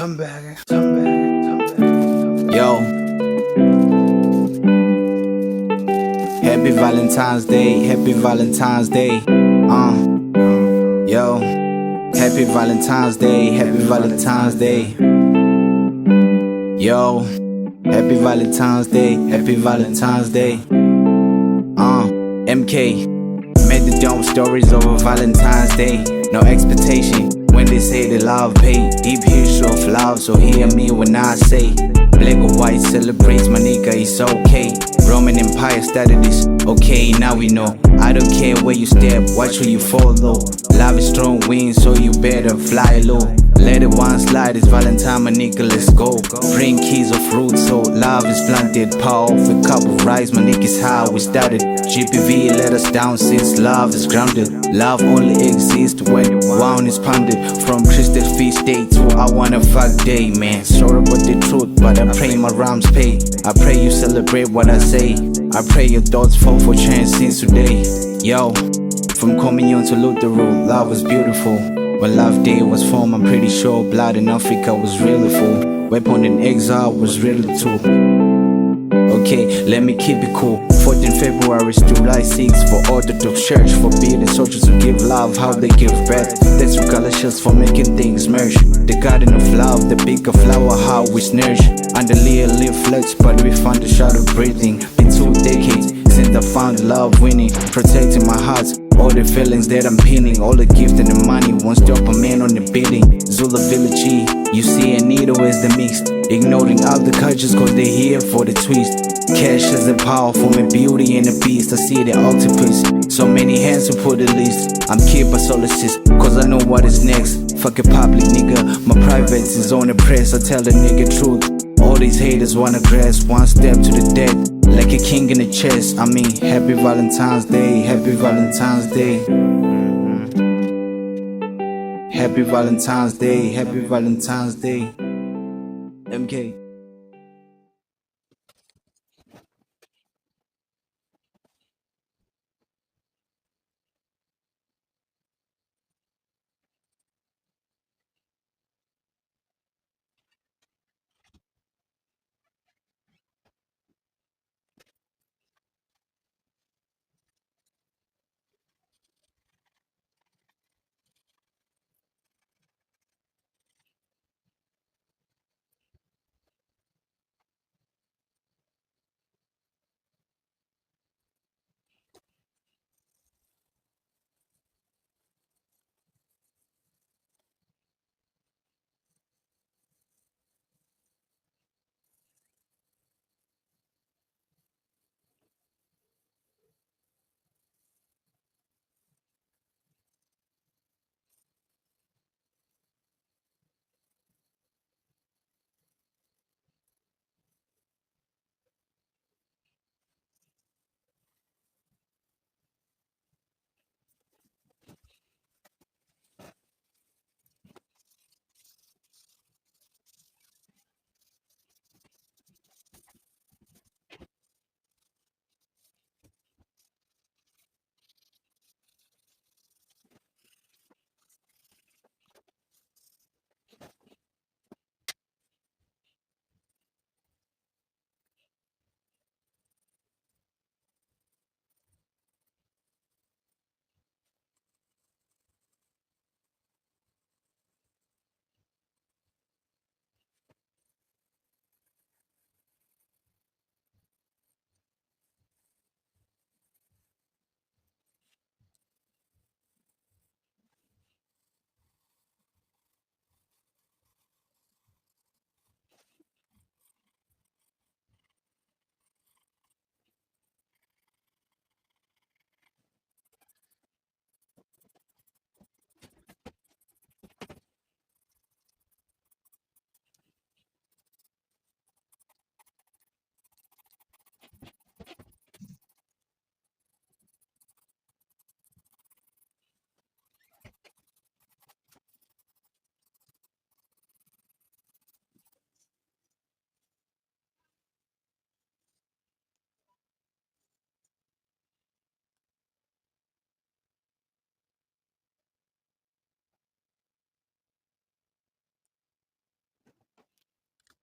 Yo, happy Valentine's Day, happy Valentine's Day. Yo, happy Valentine's Day, happy Valentine's Day. Yo, happy Valentine's Day, happy Valentine's Day. MK made the dumb stories over Valentine's Day. No expectation when they say they love pay. Deep history of love, so hear me when I say black or white celebrates, my nigga, it's okay. Roman Empire started this, okay, now we know. I don't care where you step, watch where you follow. Love is strong wind, so you better fly low. Let it one slide, it's Valentine, my nigga, let's go. Bring keys of fruit, so love is planted. Power off a cup of rice, my nigga, is how we started. GPV let us down since love is grounded. Love only exists when one is pounded. From Christian feast day to I wanna fuck day, man. Sorry about the truth, but I pray my rhymes pay. I pray you celebrate what I say. I pray your thoughts fall for chance since today. Yo, from communion to Luther road, love was beautiful. When Love Day was formed, I'm pretty sure blood in Africa was really full. Weapon in exile was really too. Okay, let me keep it cool. 14 February to July 6 for Orthodox Church, forbidding soldiers to give love how they give breath. That's Galatians for making things merge. The garden of love, the bigger flower, how we nourish. Under little leaflets, but we found the shadow breathing. Been 2 decades since I found love winning, protecting my heart. All the feelings that I'm pinning, all the gift and the money won't stop a man on the bidding. Zula Village G, you see a needle as the mix. Ignoring all the cultures cause they're here for the twist. Cash is a powerful and beauty and a beast. I see the octopus, so many hands to put the list. I'm keep a solaces, cause I know what is next. Fuck a public nigga, my privates is on the press. I tell the nigga truth, all these haters wanna grasp one step to the death. Like a king in the chest, I mean, happy Valentine's Day, happy Valentine's Day. Happy Valentine's Day, happy Valentine's Day. MK.